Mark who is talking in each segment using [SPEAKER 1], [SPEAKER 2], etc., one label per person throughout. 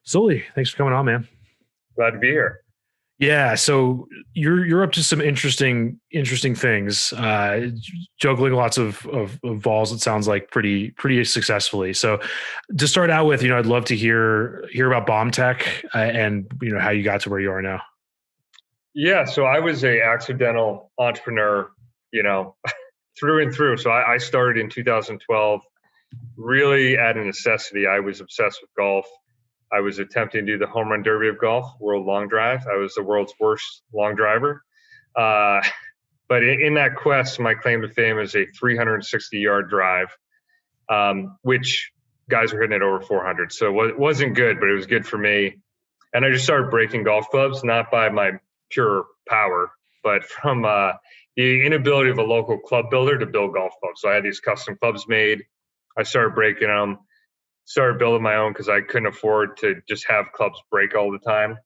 [SPEAKER 1] Sully, thanks for coming on, man.
[SPEAKER 2] Glad to be here.
[SPEAKER 1] Yeah, so you're up to some interesting things, juggling lots of balls. It sounds like pretty successfully. So to start out with, I'd love to hear about Bomb Tech and how you got to where you are now.
[SPEAKER 2] Yeah, so I was a accidental entrepreneur, you know, through and through. So I started in 2012, really at a necessity. I was obsessed with golf. I was attempting to do the home run derby of golf, world long drive. I was the world's worst long driver. Uh, but in that quest, my claim to fame is a 360-yard drive, which guys were hitting it over 400. So it wasn't good, but it was good for me. And I just started breaking golf clubs, not by my pure power, but from the inability of a local club builder to build golf clubs. So I had these custom clubs made. I started breaking them, started building my own because I couldn't afford to just have clubs break all the time.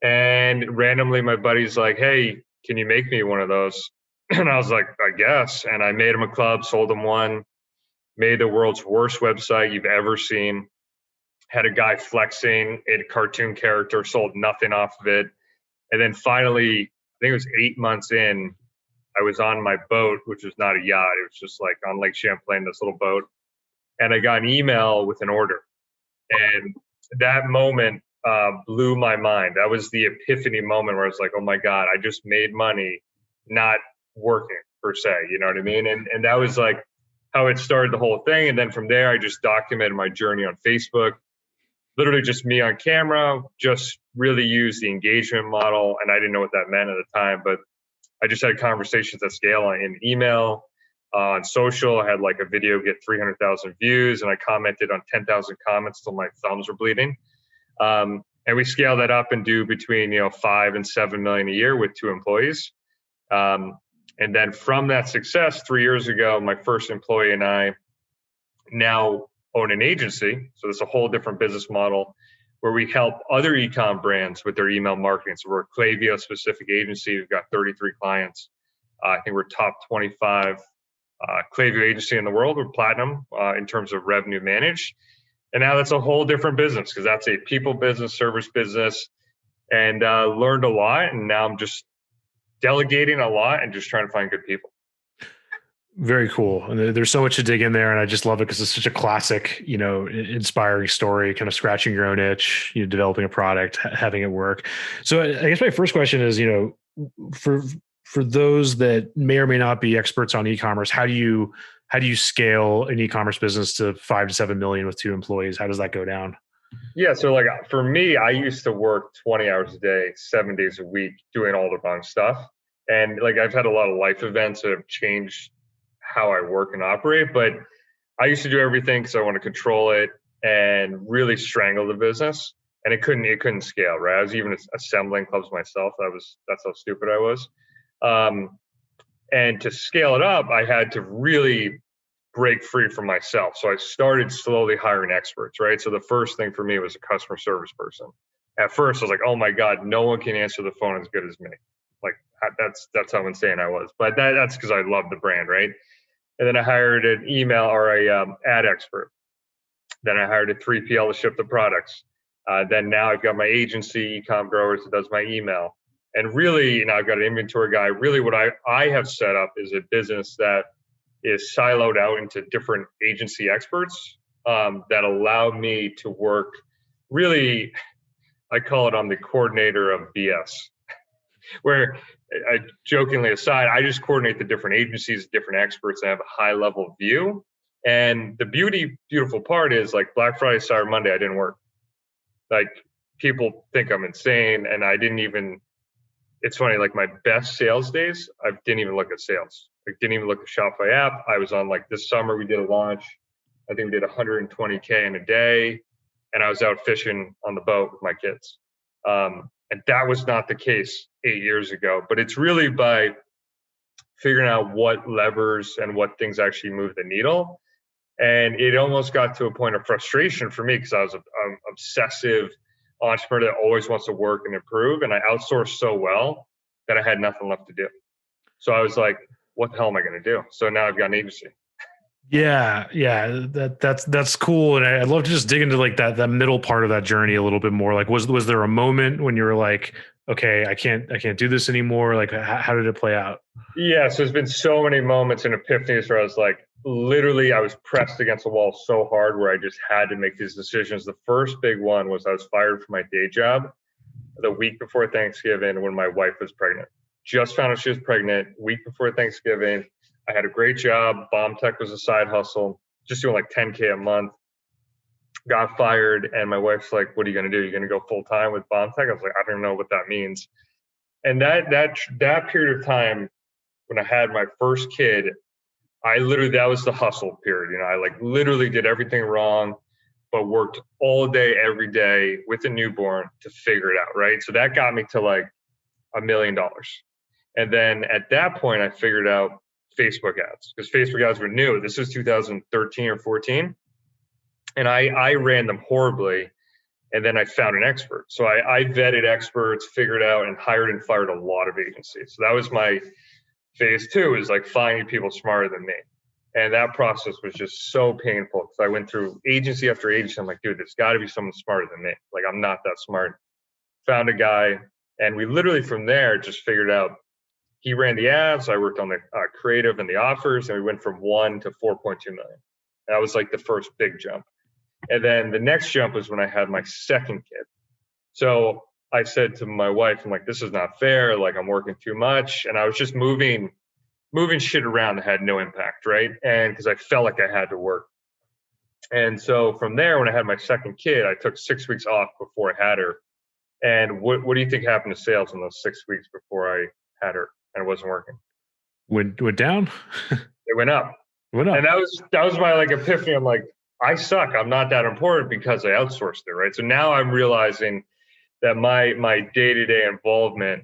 [SPEAKER 2] And randomly, my buddy's like, "Hey, can you make me one of those?" And I was like, "I guess." And I made him a club, sold him one, made the world's worst website you've ever seen. Had a guy flexing a cartoon character, sold nothing off of it. And then finally, I think it was 8 months in, I was on my boat, which was not a yacht. It was just like on Lake Champlain, this little boat. And I got an email with an order. And that moment blew my mind. That was the epiphany moment where I was like, oh my God, I just made money not working per se. You know what I mean? And that was like how it started the whole thing. And then from there, I just documented my journey on Facebook. Literally just me on camera, just really use the engagement model. And I didn't know what that meant at the time, but I just had conversations at scale in email, on social. I had like a video get 300,000 views, and I commented on 10,000 comments till my thumbs were bleeding. And we scale that up and do between 5 and 7 million a year with 2 employees. And then from that success, 3 years ago, my first employee and I now own an agency. So it's a whole different business model where we help other e-com brands with their email marketing. So we're a Clavio specific agency. We've got 33 clients. I think we're top 25 Clavio agency in the world. We're platinum in terms of revenue managed. And now that's a whole different business because that's a people business, service business, and learned a lot. And now I'm just delegating a lot and just trying to find good people.
[SPEAKER 1] Very cool. And there's so much to dig in there. And I just love it because it's such a classic, inspiring story, kind of scratching your own itch, developing a product, having it work. So I guess my first question is, for those that may or may not be experts on e-commerce, how do you scale an e-commerce business to 5 to 7 million with 2 employees? How does that go down?
[SPEAKER 2] Yeah. So like for me, I used to work 20 hours a day, 7 days a week, doing all the wrong stuff. And like I've had a lot of life events that have changed how I work and operate, but I used to do everything because I want to control it and really strangle the business. And it couldn't scale, right? I was even assembling clubs myself. That's how stupid I was. And to scale it up, I had to really break free from myself. So I started slowly hiring experts, right? So the first thing for me was a customer service person. At first, I was like, oh my God, no one can answer the phone as good as me. Like that's how insane I was. But that's because I love the brand, right? And then I hired an email or a ad expert. Then I hired a 3PL to ship the products. Then now I've got my agency, Ecom Growers, that does my email. And really, I've got an inventory guy. Really what I have set up is a business that is siloed out into different agency experts that allow me to work really, I call it I'm the coordinator of BS, where jokingly aside, I just coordinate the different agencies, different experts, and have a high level view. And the beautiful part is like Black Friday, Cyber Monday, I didn't work. Like people think I'm insane, and I didn't even. It's funny, like my best sales days, I didn't even look at sales. I didn't even look at Shopify app. I was on like this summer, we did a launch. I think we did 120K in a day, and I was out fishing on the boat with my kids. And that was not the case 8 years ago. But it's really by figuring out what levers and what things actually move the needle. And it almost got to a point of frustration for me because I was an obsessive entrepreneur that always wants to work and improve. And I outsourced so well that I had nothing left to do. So I was like, what the hell am I going to do? So now I've got an agency.
[SPEAKER 1] Yeah, that's cool, and I'd love to just dig into like that middle part of that journey a little bit more. Like, was there a moment when you were like, okay, I can't do this anymore? Like, how did it play out?
[SPEAKER 2] Yeah, so there's been so many moments and epiphanies where I was like, literally, I was pressed against the wall so hard where I just had to make these decisions. The first big one was I was fired from my day job the week before Thanksgiving when my wife was pregnant. Just found out she was pregnant week before Thanksgiving. I had a great job. Bomb Tech was a side hustle, just doing like 10K a month. Got fired, and my wife's like, "What are you going to do? You're going to go full time with Bomb Tech?" I was like, "I don't know what that means." And that period of time when I had my first kid, I literally that was the hustle period. I like literally did everything wrong, but worked all day every day with a newborn to figure it out. Right. So that got me to like $1 million. And then at that point, I figured out Facebook ads because Facebook ads were new. This is 2013 or 14. And I ran them horribly. And then I found an expert. So I vetted experts, figured out, and hired and fired a lot of agencies. So that was my phase two, is like finding people smarter than me. And that process was just so painful because I went through agency after agency. I'm like, dude, there's got to be someone smarter than me. Like, I'm not that smart. Found a guy, and we literally from there just figured out he ran the ads. I worked on the creative and the offers, and we went from 1 to 4.2 million. That was like the first big jump. And then the next jump was when I had my second kid. So I said to my wife, I'm like, this is not fair. Like, I'm working too much. And I was just moving shit around that had no impact, right? And because I felt like I had to work. And so from there, when I had my second kid, I took 6 weeks off before I had her. And what do you think happened to sales in those 6 weeks before I had her and it wasn't working?
[SPEAKER 1] Went down.
[SPEAKER 2] It went up.
[SPEAKER 1] Went
[SPEAKER 2] And
[SPEAKER 1] up.
[SPEAKER 2] that was my like epiphany. I'm like, I suck. I'm not that important because I outsourced it, right? So now I'm realizing that my day-to-day involvement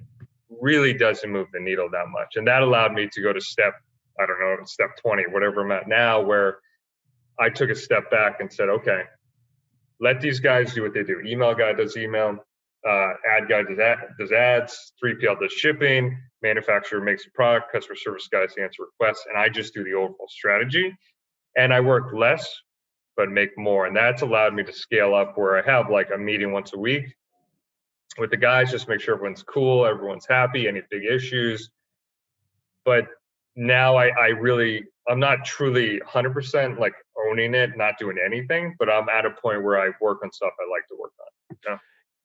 [SPEAKER 2] really doesn't move the needle that much. And that allowed me to go to step 20, whatever I'm at now, where I took a step back and said, okay, let these guys do what they do. Email guy does email, ad guy does ads, 3PL does shipping, manufacturer makes a product, customer service guys answer requests, and I just do the overall strategy. And I work less, but make more. And that's allowed me to scale up where I have like a meeting once a week with the guys, just make sure everyone's cool, everyone's happy, any big issues. But now I'm not truly 100% like owning it, not doing anything, but I'm at a point where I work on stuff I like to work on. You know?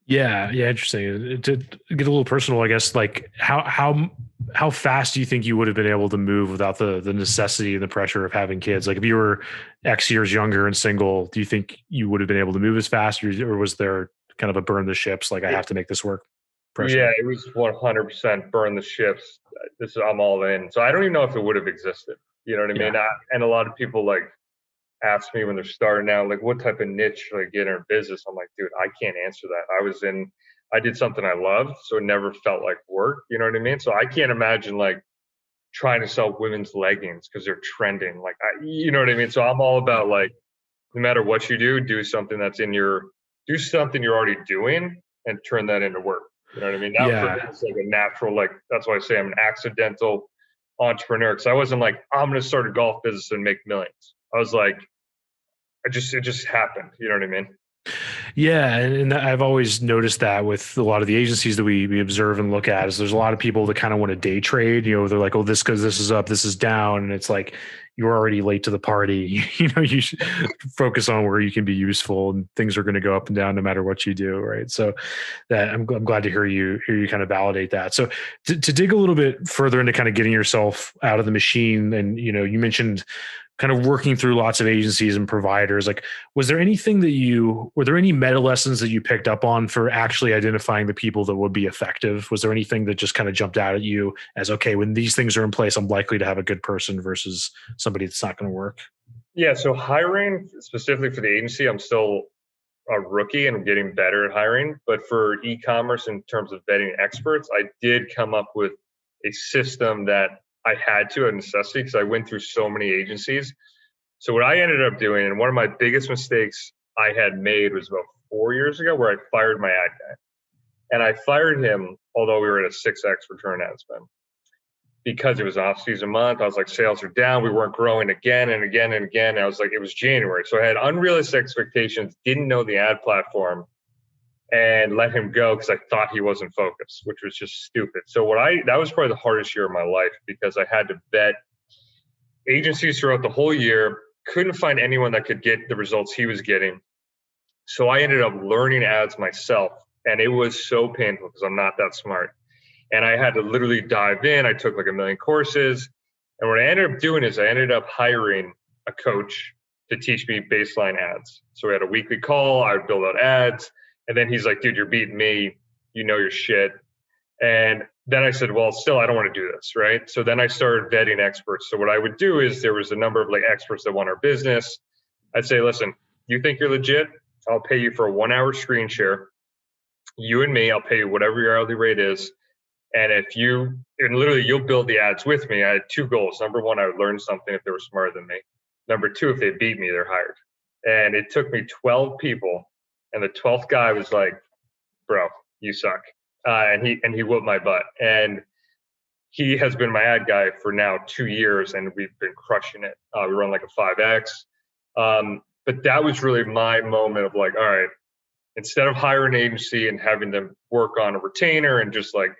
[SPEAKER 1] Yeah, interesting. To get a little personal, I guess, like how fast do you think you would have been able to move without the necessity and the pressure of having kids? Like, if you were X years younger and single, do you think you would have been able to move as fast, or was there kind of a burn the ships, like I have to make this work
[SPEAKER 2] Yeah,
[SPEAKER 1] pressure?
[SPEAKER 2] it was 100% burn the ships. I'm all in. So I don't even know if it would have existed. You know what I
[SPEAKER 1] Yeah.
[SPEAKER 2] mean? And a lot of people like ask me when they're starting out, like, what type of niche should I get in our business? I'm like, dude, I can't answer that. I did something I loved, so it never felt like work. You know what I mean? So I can't imagine like trying to sell women's leggings because they're trending. Like, you know what I mean? So I'm all about like, no matter what you do, do something you're already doing and turn that into work. You know what I mean? That for me
[SPEAKER 1] Yeah.
[SPEAKER 2] is like a natural, like, that's why I say I'm an accidental entrepreneur. Cause I wasn't like, I'm going to start a golf business and make millions. I was like, it just happened. You know what I mean?
[SPEAKER 1] Yeah, and I've always noticed that with a lot of the agencies that we observe and look at, is there's a lot of people that kind of want to day trade. They're like, "Oh, this because this is up, this is down," and it's like you're already late to the party. You should focus on where you can be useful, and things are going to go up and down no matter what you do, right? So that I'm glad to hear you kind of validate that. So to dig a little bit further into kind of getting yourself out of the machine, and you mentioned kind of working through lots of agencies and providers, like, were there any meta lessons that you picked up on for actually identifying the people that would be effective? Was there anything that just kind of jumped out at you as, okay, when these things are in place, I'm likely to have a good person versus somebody that's not going to work?
[SPEAKER 2] Yeah. So hiring specifically for the agency, I'm still a rookie and I'm getting better at hiring. But for e-commerce, in terms of vetting experts, I did come up with a system that I had to, a necessity, because I went through so many agencies. So what I ended up doing, and one of my biggest mistakes I had made was about 4 years ago, where I fired my ad guy. And I fired him, although we were at a 6x return ad spend, because it was off-season month, I was like, sales are down. We weren't growing again and again and again. I was like, it was January. So I had unrealistic expectations, didn't know the ad platform, and let him go because I thought he wasn't focused, which was just stupid. So that was probably the hardest year of my life because I had to vet agencies throughout the whole year, couldn't find anyone that could get the results he was getting. So I ended up learning ads myself, and it was so painful because I'm not that smart. And I had to literally dive in. I took like 1 million courses. And what I ended up doing is I ended up hiring a coach to teach me baseline ads. So we had a weekly call. I would build out ads. And then he's like, dude, you're beating me. You know your shit. And then I said, well, still, I don't want to do this, right? So then I started vetting experts. So what I would do is there was a number of like experts that want our business. I'd say, listen, you think you're legit? I'll pay you for a 1-hour screen share. You and me, I'll pay you whatever your hourly rate is. And literally you'll build the ads with me. I had 2 goals. Number 1, I would learn something if they were smarter than me. Number 2, if they beat me, they're hired. And it took me 12 people. And the 12th guy was like, bro, you suck. And he whooped my butt. And he has been my ad guy for now 2 years, and we've been crushing it. We run like a 5X. But that was really my moment of like, all right, instead of hiring an agency and having them work on a retainer and just like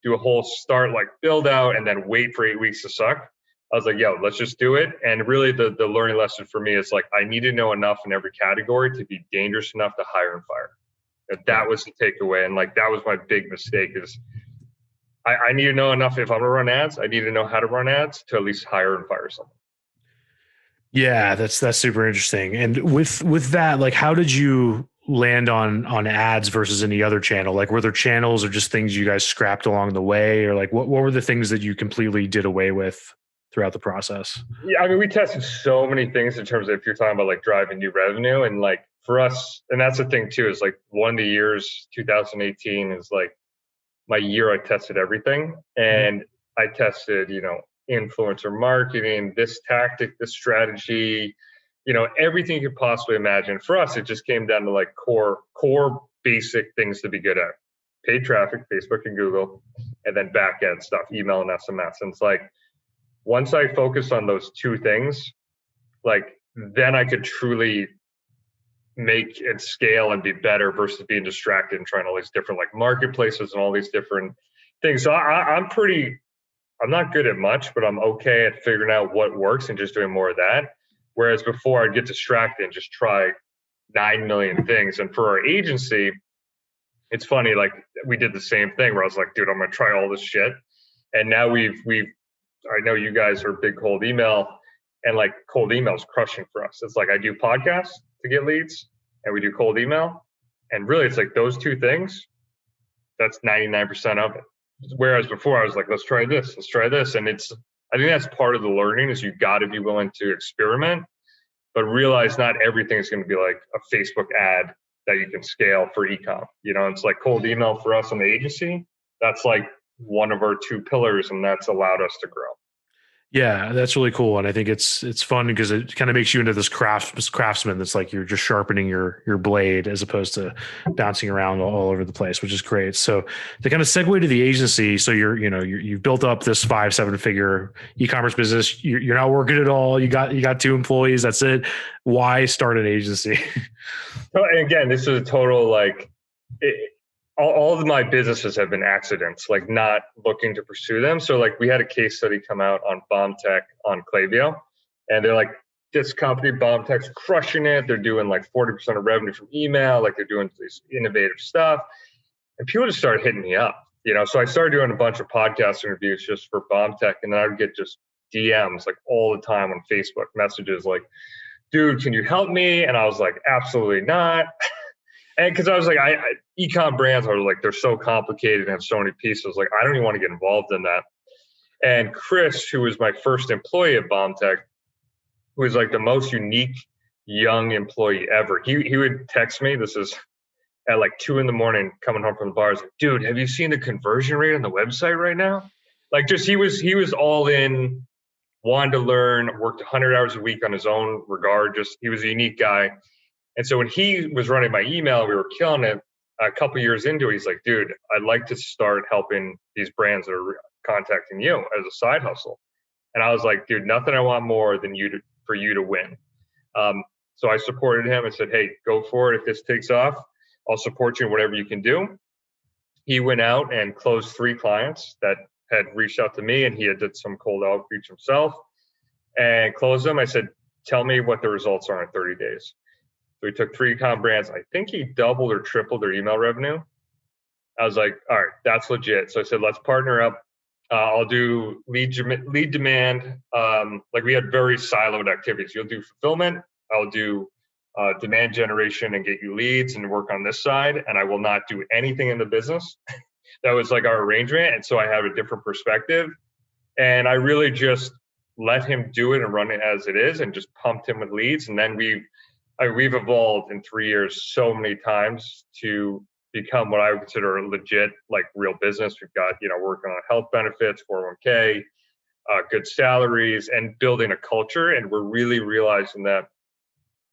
[SPEAKER 2] do a whole start like build out and then wait for 8 weeks to suck, I was like, yo, let's just do it. And really the learning lesson for me is like, I need to know enough in every category to be dangerous enough to hire and fire. That was the takeaway. And like, that was my big mistake is I need to know enough. If I'm gonna run ads, I need to know how to run ads to at least hire and fire someone.
[SPEAKER 1] Yeah, that's super interesting. And with that, like, how did you land on ads versus any other channel? Like, were there channels or just things you guys scrapped along the way, or like what were the things that you completely did away with throughout the process?
[SPEAKER 2] Yeah, I mean, we tested so many things in terms of if you're talking about like driving new revenue, and like for us, and that's the thing too, is like one of the years, 2018 is like my year I tested everything. And I tested, influencer marketing, this tactic, this strategy, everything you could possibly imagine. For us, it just came down to like core basic things to be good at. Paid traffic, Facebook and Google, and then back end stuff, email and SMS. And it's like, once I focused on those 2 things, like then I could truly make and scale and be better versus being distracted and trying all these different like marketplaces and all these different things. So I'm not good at much, but I'm okay at figuring out what works and just doing more of that. Whereas before I'd get distracted and just try 9 million things. And for our agency, it's funny, like we did the same thing where I was like, dude, I'm going to try all this shit. And now I know you guys are big cold email, and like cold email is crushing for us. It's like I do podcasts to get leads and we do cold email. And really it's like those 2 things, that's 99% of it. Whereas before I was like, let's try this. And I think that's part of the learning is you got to be willing to experiment, but realize not everything is going to be like a Facebook ad that you can scale for e-com. It's like cold email for us on the agency. That's like one of our 2 pillars, and that's allowed us to grow.
[SPEAKER 1] Yeah, that's really cool. And I think it's fun because it kind of makes you into this craftsman that's like you're just sharpening your blade as opposed to bouncing around all over the place, which is great. So to kind of segue to the agency, so you've built up this 5-7 figure e-commerce business. You're not working at all. You got 2 employees. That's it. Why start an agency?
[SPEAKER 2] So again, this is a total like all of my businesses have been accidents, like not looking to pursue them. So like we had a case study come out on Bomb Tech on Clavio, and they're like, this company Bomb Tech's crushing it. They're doing like 40% of revenue from email. Like they're doing this innovative stuff, and people just started hitting me up. So I started doing a bunch of podcast interviews just for Bomb Tech, and then I would get just DMs like all the time on Facebook messages like, dude, can you help me? And I was like, absolutely not. And because I was like, e-com brands are like, they're so complicated and have so many pieces. Like, I don't even want to get involved in that. And Chris, who was my first employee at Bomb Tech, who was like the most unique young employee ever. He would text me. This is at like 2 a.m. coming home from the bar. He's like, dude, have you seen the conversion rate on the website right now? Like, just he was all in, wanted to learn, worked 100 hours a week on his own regard. Just he was a unique guy. And so when he was running my email, we were killing it. A couple years into it, he's like, dude, I'd like to start helping these brands that are contacting you as a side hustle. And I was like, dude, nothing I want more than for you to win. So I supported him and said, hey, go for it. If this takes off, I'll support you in whatever you can do. He went out and closed 3 clients that had reached out to me, and he had did some cold outreach himself and closed them. I said, tell me what the results are in 30 days. So he took 3 e-com brands. I think he doubled or tripled their email revenue. I was like, all right, that's legit. So I said, let's partner up. I'll do lead demand. Like we had very siloed activities. You'll do fulfillment. I'll do demand generation and get you leads and work on this side. And I will not do anything in the business. That was like our arrangement. And so I have a different perspective. And I really just let him do it and run it as it is and just pumped him with leads. And then we've evolved in 3 years so many times to become what I would consider a legit, like real business. We've got, working on health benefits, 401k, good salaries, and building a culture. And we're really realizing that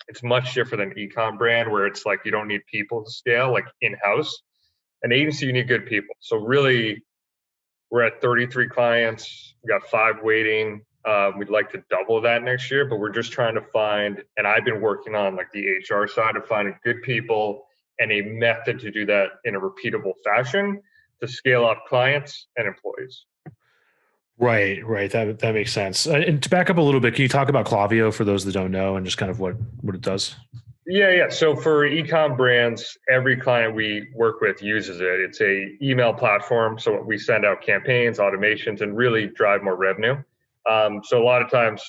[SPEAKER 2] it's much different than e-com brand where it's like you don't need people to scale, like in-house. An agency, you need good people. So really, we're at 33 clients. We got 5 waiting. We'd like to double that next year, but we're just trying to find, and I've been working on like the HR side of finding good people and a method to do that in a repeatable fashion to scale up clients and employees.
[SPEAKER 1] Right. That makes sense. And to back up a little bit, can you talk about Clavio for those that don't know and just kind of what it does?
[SPEAKER 2] Yeah. So for e-com brands, every client we work with uses it. It's a email platform. So we send out campaigns, automations, and really drive more revenue. So a lot of times,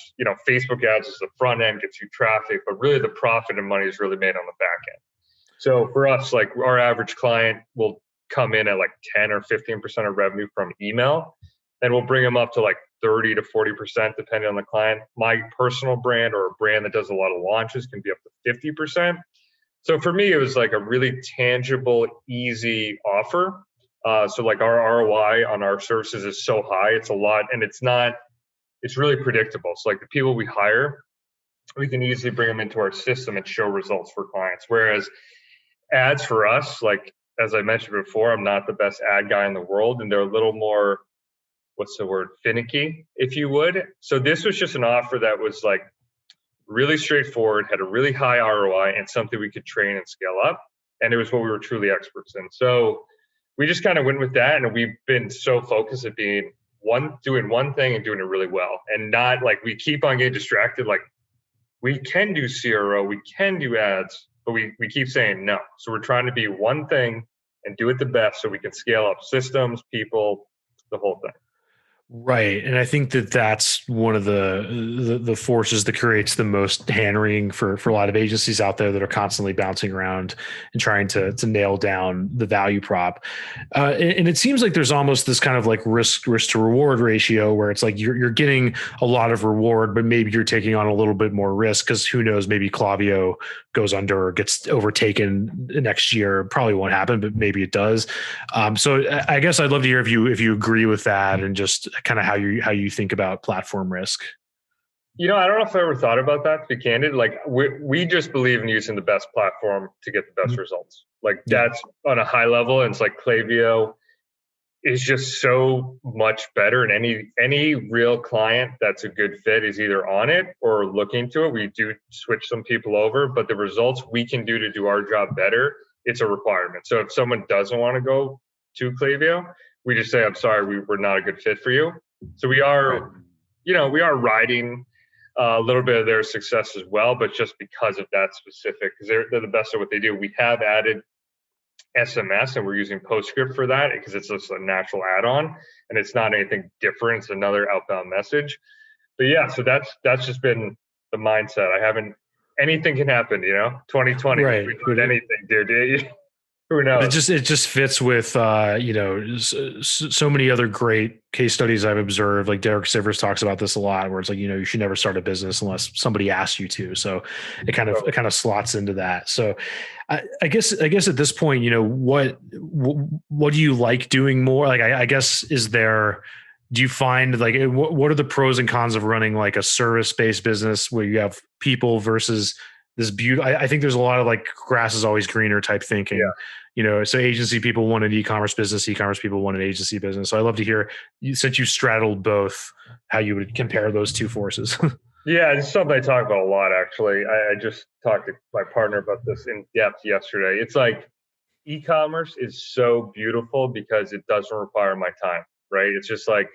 [SPEAKER 2] Facebook ads is the front end, gets you traffic, but really the profit and money is really made on the back end. So for us, like our average client will come in at like 10 or 15% of revenue from email. Then we'll bring them up to like 30 to 40%, depending on the client. My personal brand or a brand that does a lot of launches can be up to 50%. So for me, it was like a really tangible, easy offer. So like our ROI on our services is so high. It's a lot, and it's really predictable. So like the people we hire, we can easily bring them into our system and show results for clients. Whereas ads for us, like as I mentioned before, I'm not the best ad guy in the world, and they're a little more, finicky, if you would. So this was just an offer that was like really straightforward, had a really high ROI, and something we could train and scale up. And it was what we were truly experts in. So we just kind of went with that, and we've been so focused at doing one thing and doing it really well, and not like we keep on getting distracted. Like we can do CRO, we can do ads, but we keep saying no. So we're trying to be one thing and do it the best so we can scale up systems, people, the whole thing.
[SPEAKER 1] Right. And I think that that's one of the forces that creates the most hand-wringing for a lot of agencies out there that are constantly bouncing around and trying to nail down the value prop. And it seems like there's almost this kind of like risk to reward ratio where it's like you're getting a lot of reward, but maybe you're taking on a little bit more risk because who knows, maybe Clavio goes under or gets overtaken next year. Probably won't happen, but maybe it does. So I guess I'd love to hear if you agree with that and just kind of how you think about platform risk.
[SPEAKER 2] I don't know if I ever thought about that, to be candid. Like we just believe in using the best platform to get the best results. Like that's on a high level. And it's like Clavio is just so much better. And any real client that's a good fit is either on it or looking to it. We do switch some people over, but the results we can do to do our job better, it's a requirement. So if someone doesn't want to go to Clavio, we just say, I'm sorry, we're not a good fit for you. So we are riding a little bit of their success as well, but just because of that specific, because they're the best at what they do. We have added SMS and we're using PostScript for that because it's just a natural add-on and it's not anything different. It's another outbound message. But yeah, so that's just been the mindset. Anything can happen, 2020,
[SPEAKER 1] right.
[SPEAKER 2] We could anything, dude. Who knows?
[SPEAKER 1] It just fits with so many other great case studies I've observed. Like Derek Sivers talks about this a lot, where it's like you should never start a business unless somebody asks you to. So it kind of slots into that. So I guess at this point, what do you like doing more? Like I guess do you find like what are the pros and cons of running like a service-based business where you have people versus this beauty? I think there's a lot of like grass is always greener type thinking. So agency people want an e-commerce business, e-commerce people want an agency business. So I love to hear, since you straddled both, how you would compare those two forces.
[SPEAKER 2] Yeah, it's something I talk about a lot, actually. I just talked to my partner about this in depth yesterday. It's like e-commerce is so beautiful because it doesn't require my time, right? It's just like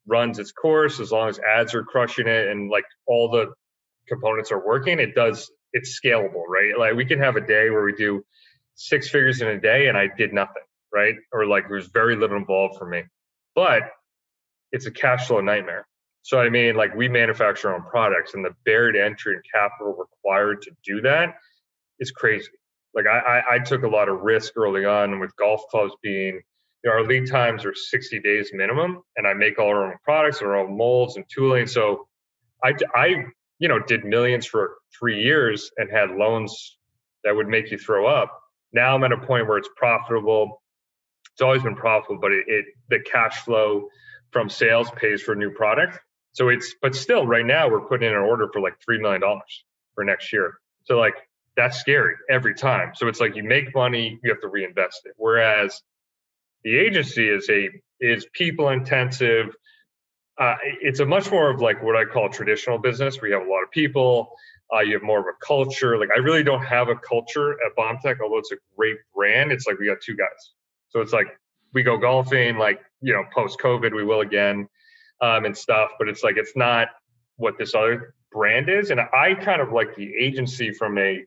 [SPEAKER 2] runs its course as long as ads are crushing it and like all the components are working. It's scalable, right? Like we can have a day where we do 6 figures in a day and I did nothing, right? Or like there's very little involved for me. But it's a cash flow nightmare. So I mean, like we manufacture our own products, and the barrier to entry and capital required to do that is crazy. Like I took a lot of risk early on with golf clubs being, our lead times are 60 days minimum, and I make all our own products, our own molds and tooling. So I did millions for 3 years and had loans that would make you throw up. Now I'm at a point where it's profitable. It's always been profitable, but the cash flow from sales pays for a new product. But still right now we're putting in an order for like $3 million for next year. So like that's scary every time. So it's like you make money, you have to reinvest it. Whereas the agency is people intensive. It's a much more of like what I call traditional business. We have a lot of people. You have more of a culture. Like I really don't have a culture at BombTech, although it's a great brand. It's like we got two guys. So it's like we go golfing, like, post COVID, we will again, and stuff. But it's like, it's not what this other brand is. And I kind of like the agency from a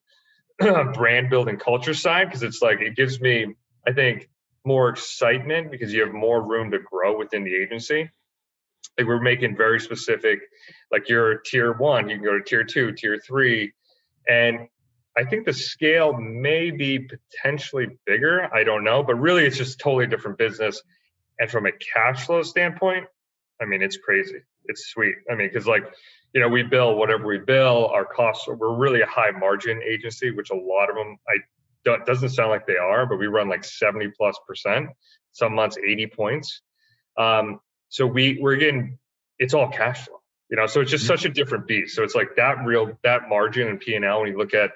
[SPEAKER 2] brand building culture side, because it's like, it gives me, I think, more excitement because you have more room to grow within the agency. Like we're making very specific, like you're tier 1, you can go to tier 2, tier 3. And I think the scale may be potentially bigger. I don't know, but really it's just totally different business. And from a cash flow standpoint, I mean, it's crazy. It's sweet. I mean, because like, we bill whatever we bill, our costs, we're really a high margin agency, which a lot of them, doesn't sound like they are, but we run like 70+%, some months 80 points. So we're getting, it's all cash flow, so it's just such a different beast. So it's like that margin and P&L, when you look at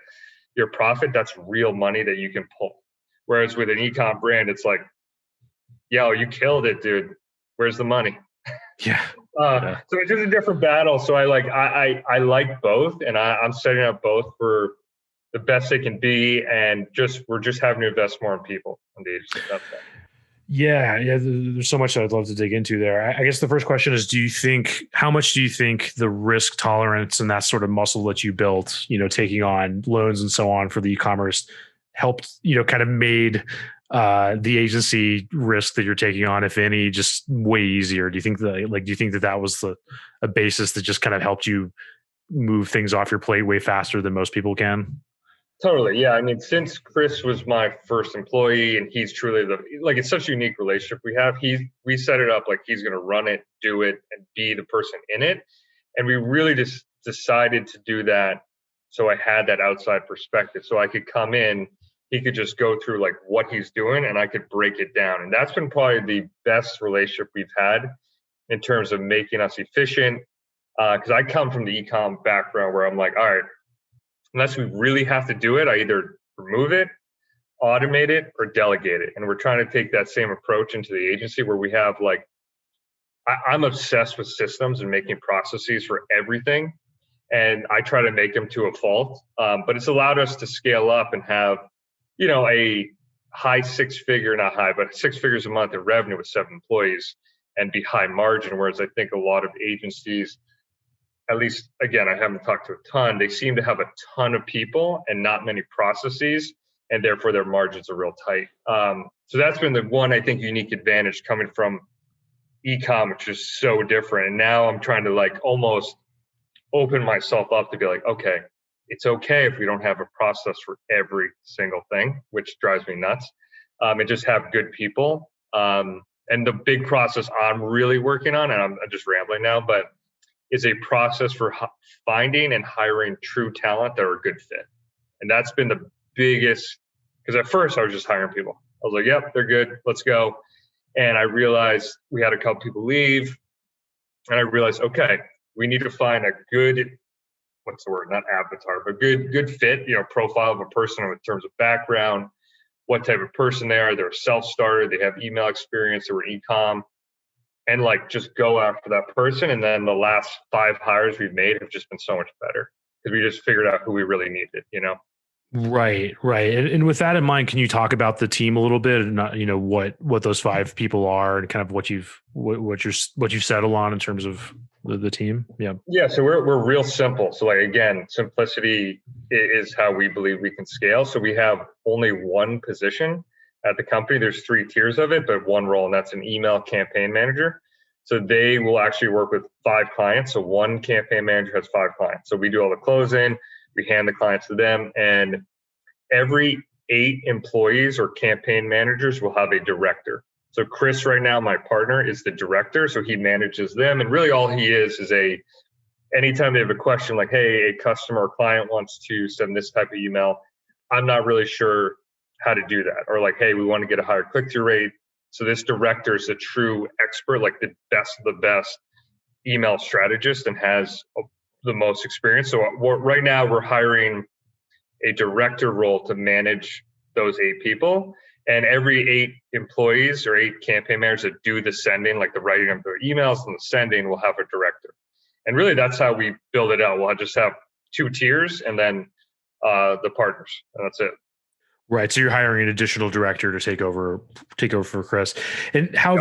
[SPEAKER 2] your profit, that's real money that you can pull. Whereas with an e-com brand, it's like, yo, you killed it, dude. Where's the money?
[SPEAKER 1] Yeah.
[SPEAKER 2] So it's just a different battle. So I like both, and I'm setting up both for the best they can be, and we're just having to invest more in people on the agency. That's that.
[SPEAKER 1] Yeah. There's so much I'd love to dig into there. I guess the first question is, how much do you think the risk tolerance and that sort of muscle that you built, taking on loans and so on for the e-commerce helped, kind of made the agency risk that you're taking on, if any, just way easier? Do you think that was a basis that just kind of helped you move things off your plate way faster than most people can?
[SPEAKER 2] Totally. Yeah. I mean, since Chris was my first employee and he's truly it's such a unique relationship we have. We set it up like he's going to run it, do it, and be the person in it. And we really just decided to do that. So I had that outside perspective. So I could come in, he could just go through like what he's doing and I could break it down. And that's been probably the best relationship we've had in terms of making us efficient. Because I come from the e-com background where I'm like, all right, unless we really have to do it, I either remove it, automate it, or delegate it. And we're trying to take that same approach into the agency where we have I'm obsessed with systems and making processes for everything. And I try to make them to a fault. But it's allowed us to scale up and have, a high not high, but 6 figures a month in revenue with 7 employees and be high margin. Whereas I think a lot of agencies, at least, again, I haven't talked to a ton, they seem to have a ton of people and not many processes, and therefore their margins are real tight. So that's been the one, I think, unique advantage coming from e-com, which is so different. And now I'm trying to almost open myself up to be like, okay, it's okay if we don't have a process for every single thing, which drives me nuts, and just have good people. And the big process I'm really working on, and I'm just rambling now, but is a process for finding and hiring true talent that are a good fit. And that's been the biggest, because at first I was just hiring people. I was like, yep, they're good, let's go. And I realized we had a couple people leave, and I realized, okay, we need to find a good, what's the word, not avatar, but good fit, profile of a person in terms of background, what type of person they are. They're a self-starter, they have email experience, they were e-com, and like just go after that person. And then the last 5 hires we've made have just been so much better because we just figured out who we really needed, you know?
[SPEAKER 1] Right, right. And with that in mind, can you talk about the team a little bit and not, what those 5 people are and kind of what you've settled on in terms of the team? Yeah.
[SPEAKER 2] Yeah, so we're real simple. So like again, simplicity is how we believe we can scale. So we have only one position at the company. There's 3 tiers of it, but one role, and that's an email campaign manager. So they will actually work with 5 clients. So one campaign manager has 5 clients. So we do all the closing, we hand the clients to them, and every 8 employees or campaign managers will have a director. So Chris right now, my partner, is the director. So he manages them. And really all he is anytime they have a question like, hey, a customer or client wants to send this type of email, I'm not really sure how to do that. Or like, hey, we want to get a higher click-through rate. So this director is a true expert, like the best of the best email strategist and has the most experience. So right now we're hiring a director role to manage those 8 people. And every 8 employees or 8 campaign managers that do the sending, like the writing of their emails and the sending, will have a director. And really, that's how we build it out. We'll just have 2 tiers and then the partners, and that's it.
[SPEAKER 1] Right. So you're hiring an additional director to take over for Chris. And how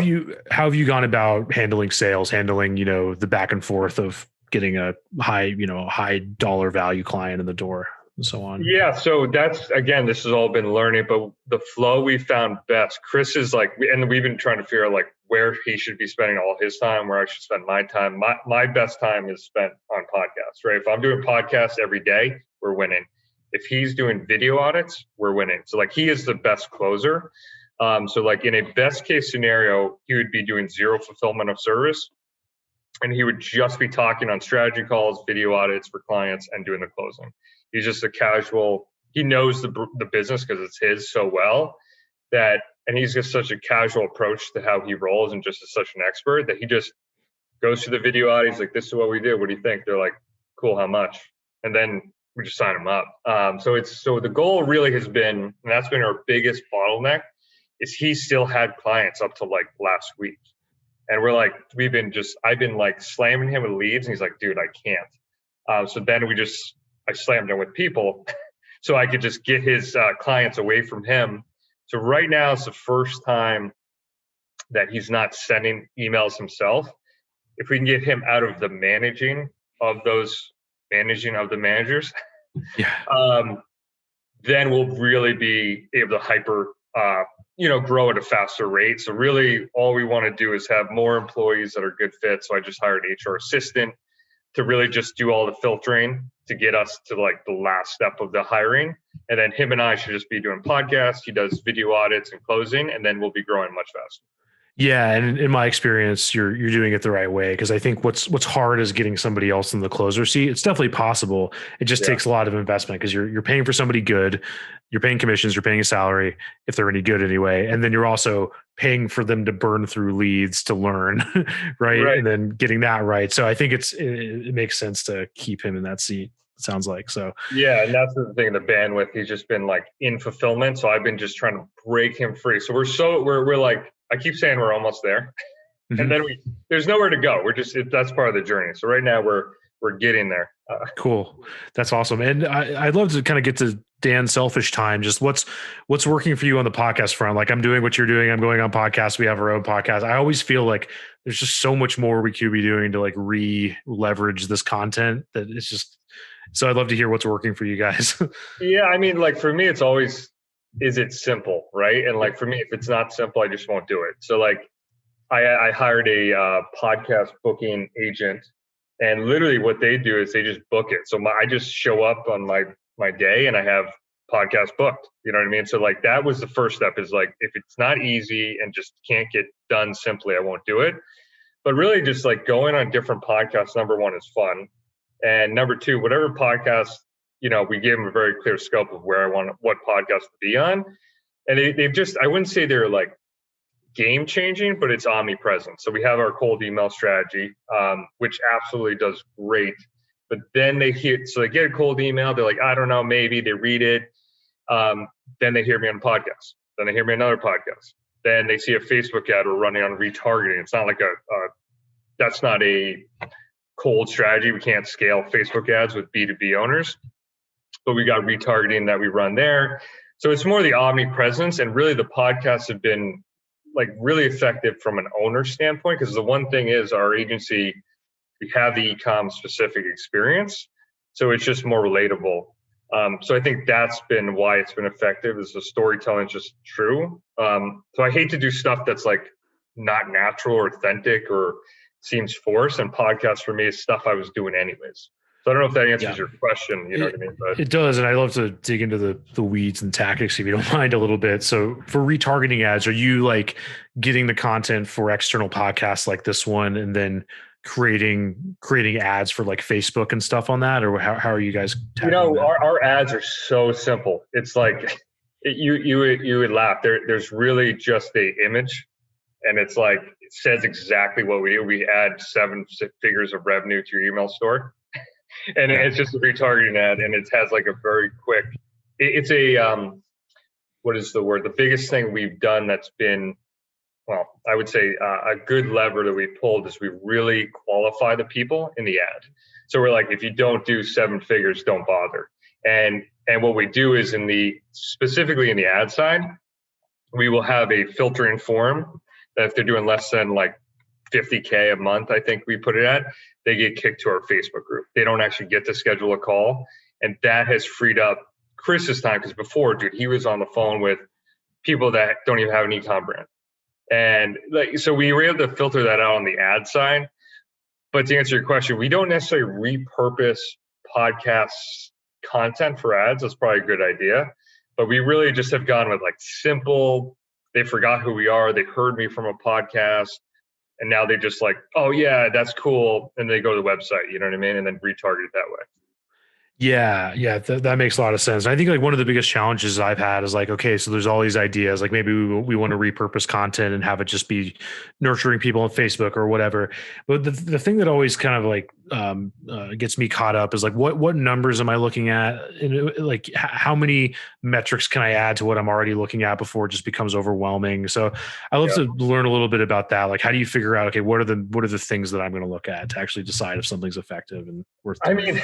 [SPEAKER 1] have you gone about handling sales, handling, the back and forth of getting a high dollar value client in the door and so on?
[SPEAKER 2] Yeah. So that's, again, this has all been learning, but the flow we found best. Chris is like, and we've been trying to figure out like where he should be spending all his time, where I should spend my time. My best time is spent on podcasts, right? If I'm doing podcasts every day, we're winning. If he's doing video audits, we're winning. So like he is the best closer. So like in a best case scenario, he would be doing 0 fulfillment of service, and he would just be talking on strategy calls, video audits for clients, and doing the closing. He's just a casual. He knows the business because it's his so well and he's just such a casual approach to how he rolls, and just is such an expert that he just goes through the video audit. He's like, "This is what we did. What do you think?" They're like, "Cool, how much?" And then we just sign them up. So the goal really has been, and that's been our biggest bottleneck, is he still had clients up to like last week. And we're like, I've been like slamming him with leads, and he's like, dude, I can't. So then I slammed him with people so I could just get his clients away from him. So right now it's the first time that he's not sending emails himself. If we can get him out of the managing of the managers, then we'll really be able to hyper grow at a faster rate. So really all we want to do is have more employees that are good fits. So I just hired an HR assistant to really just do all the filtering to get us to like the last step of the hiring. And then him and I should just be doing podcasts. He does video audits and closing, and then we'll be growing much faster.
[SPEAKER 1] Yeah, and in my experience, you're doing it the right way, because I think what's hard is getting somebody else in the closer seat. It's definitely possible. It just takes a lot of investment, because you're paying for somebody good, you're paying commissions, you're paying a salary if they're any good anyway, and then you're also paying for them to burn through leads to learn, right? And then getting that right. So I think it makes sense to keep him in that seat. It sounds like so.
[SPEAKER 2] Yeah, and that's the thing. The bandwidth, he's just been like in fulfillment, so I've been just trying to break him free. So we're like, I keep saying we're almost there, and then there's nowhere to go. That's part of the journey. So right now we're getting there.
[SPEAKER 1] Cool, that's awesome. And I'd love to kind of get to Dan's selfish time. Just what's working for you on the podcast front? Like I'm doing what you're doing. I'm going on podcasts. We have our own podcast. I always feel like there's just so much more we could be doing to like leverage this content that it's just. So I'd love to hear what's working for you guys.
[SPEAKER 2] Yeah, I mean, like for me, it's always, is it simple, right? And like for me, if it's not simple, I just won't do it. So like I hired a podcast booking agent, and literally what they do is they just book it. So I just show up on my day and I have podcast booked. You know what I mean? So like that was the first step, is like if it's not easy and just can't get done simply, I won't do it. But really just like going on different podcasts, number one, is fun. And number two, whatever podcast, we gave them a very clear scope of where I want what podcast to be on. And they've just, I wouldn't say they're like game changing, but it's omnipresent. So we have our cold email strategy, which absolutely does great. But then they get a cold email. They're like, I don't know, maybe they read it. Then they hear me on a podcast. Then they hear me on another podcast. Then they see a Facebook ad we're running on retargeting. It's not like that's not a cold strategy. We can't scale Facebook ads with B2B owners, but we got retargeting that we run there. So it's more the omnipresence, and really the podcasts have been like really effective from an owner standpoint, because the one thing is our agency, we have the e-com specific experience, so it's just more relatable. So I think that's been why it's been effective, is the storytelling is just true. So I hate to do stuff that's like not natural or authentic or seems forced, and podcasts for me is stuff I was doing anyways. So I don't know if that answers your question, you know what I mean? But
[SPEAKER 1] it does, and I love to dig into the weeds and tactics, if you don't mind, a little bit. So for retargeting ads, are you like getting the content for external podcasts like this one and then creating ads for like Facebook and stuff on that, or how are you guys tackling that?
[SPEAKER 2] Our ads are so simple. It's like you would laugh. There's really just a image, and it's like it says exactly what we do. We add 7 figures of revenue to your email store, and it's just a retargeting ad, and it has like a very quick. It's a what is the word? The biggest thing we've done that's been, well, I would say a good lever that we pulled is we really qualify the people in the ad. So we're like, if you don't do 7 figures, don't bother. And what we do is specifically in the ad side, we will have a filtering form that if they're doing less than like 50K a month, I think we put it at, they get kicked to our Facebook group. They don't actually get to schedule a call. And that has freed up Chris's time, because before, dude, he was on the phone with people that don't even have an e-com brand. And like, so we were able to filter that out on the ad side. But to answer your question, we don't necessarily repurpose podcast content for ads. That's probably a good idea. But we really just have gone with like simple, they forgot who we are. They heard me from a podcast, and now they just like, oh yeah, that's cool. And they go to the website, you know what I mean? And then retarget it that way.
[SPEAKER 1] Yeah, that makes a lot of sense. I think like one of the biggest challenges I've had is like, okay, so there's all these ideas, like maybe we want to repurpose content and have it just be nurturing people on Facebook or whatever. But the thing that always kind of like gets me caught up is like, what numbers am I looking at? And like, how many metrics can I add to what I'm already looking at before it just becomes overwhelming? So I love to learn a little bit about that. Like, how do you figure out, okay, what are the things that I'm going to look at to actually decide if something's effective and worth doing?
[SPEAKER 2] I mean,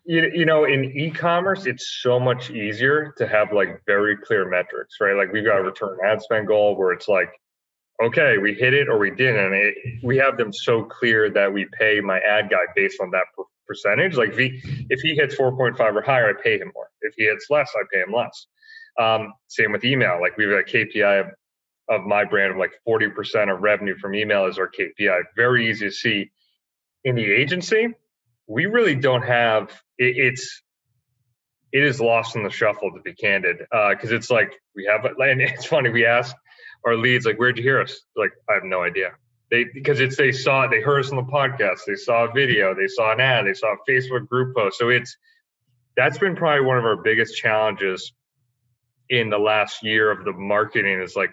[SPEAKER 2] you know, in e-commerce, it's so much easier to have like very clear metrics, right? Like we've got a return ad spend goal where it's like, okay, we hit it or we didn't. And we have them so clear that we pay my ad guy based on that percentage. Like if he hits 4.5 or higher, I pay him more. If he hits less, I pay him less. Same with email. Like we've got a KPI of my brand of like 40% of revenue from email is our KPI. Very easy to see. In the agency, we really don't have it is lost in the shuffle, to be candid, because it's like we have, and it's funny, we ask our leads like, where'd you hear us? Like, I have no idea. They heard us on the podcast, they saw a video, they saw an ad, they saw a Facebook group post. So that's been probably one of our biggest challenges in the last year of the marketing, is like,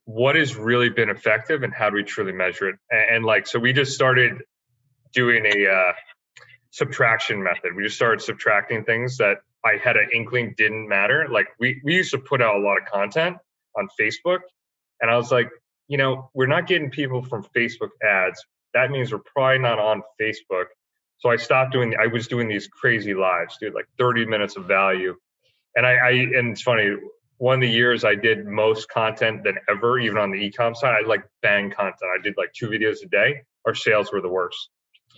[SPEAKER 2] what has really been effective and how do we truly measure it? And like, so we just started doing a subtraction method. We just started subtracting things that I had an inkling didn't matter. Like we used to put out a lot of content on Facebook, and I was like, you know, we're not getting people from Facebook ads. That means we're probably not on Facebook. So I stopped I was doing these crazy lives, dude, like 30 minutes of value. And and it's funny, one of the years I did most content than ever, even on the e-com side, I like bang content. I did like 2 videos a day. Our sales were the worst.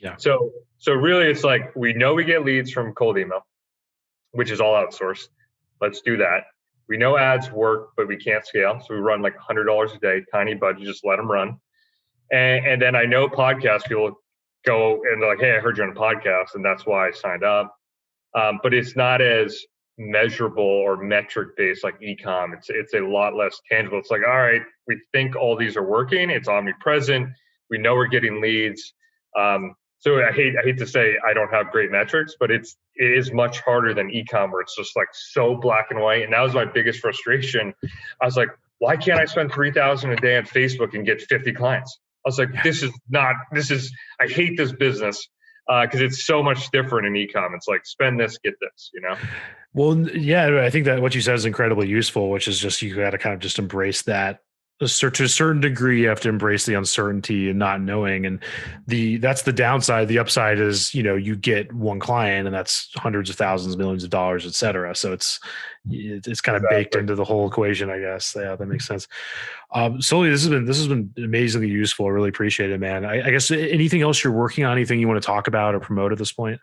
[SPEAKER 1] Yeah.
[SPEAKER 2] So really it's like, we know we get leads from cold email, which is all outsourced. Let's do that. We know ads work, but we can't scale. So we run like $100 a day, tiny budget, just let them run. And then I know podcast people go and they're like, hey, I heard you on a podcast, and that's why I signed up. But it's not as measurable or metric based like e-com. It's a lot less tangible. It's like, all right, we think all these are working. It's omnipresent. We know we're getting leads. So I hate to say I don't have great metrics, but it is much harder than e-com, where it's just like so black and white. And that was my biggest frustration. I was like, why can't I spend $3,000 a day on Facebook and get 50 clients? I was like, I hate this business. because it's so much different in e-com. It's like spend this, get this,
[SPEAKER 1] Well, yeah, I think that what you said is incredibly useful, which is just you got to kind of just embrace that. To a certain degree, you have to embrace the uncertainty and not knowing, and that's the downside. The upside is, you get one client, and that's hundreds of thousands, millions of dollars, et cetera. So it's kind of baked into the whole equation, I guess. Yeah, that makes sense. Sully, this has been amazingly useful. I really appreciate it, man. I guess anything else you're working on, anything you want to talk about or promote at this point?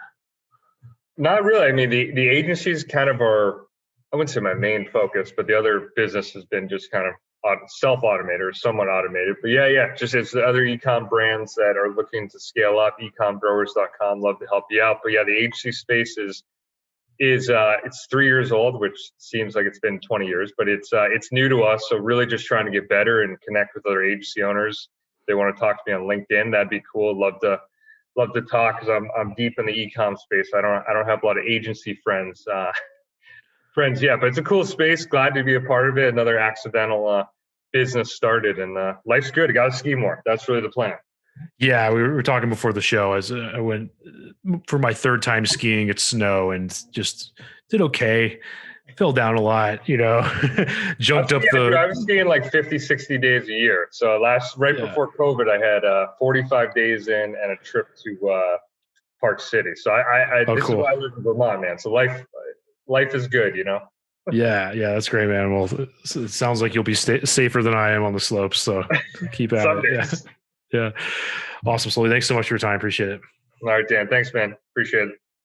[SPEAKER 2] Not really. I mean, the agencies kind of are, I wouldn't say my main focus, but the other business has been just kind of self-automated or somewhat automated. But yeah, just as the other e-com brands that are looking to scale up, ecomgrowers.com, love to help you out. But yeah, the agency space is it's 3 years old, which seems like it's been 20 years, but it's new to us. So really just trying to get better and connect with other agency owners. If they want to talk to me on LinkedIn, that'd be cool. Love to talk, because I'm deep in the e-com space. I don't have a lot of agency friends yet, but it's a cool space. Glad to be a part of it. Another accidental business started, and life's good. I got to ski more. That's really the plan.
[SPEAKER 1] Yeah, we were talking before the show. As I went for my third time skiing at snow, and just did okay. Fell down a lot, jumped up the.
[SPEAKER 2] I was skiing like 50, 60 days a year. So before COVID, I had 45 days in and a trip to Park City. So this is why I live in Vermont, man. So life is good,
[SPEAKER 1] Yeah, that's great, man. Well, it sounds like you'll be safer than I am on the slopes. So keep at it. Yeah. Awesome, Sully. Thanks so much for your time. Appreciate it.
[SPEAKER 2] All right, Dan. Thanks, man. Appreciate it.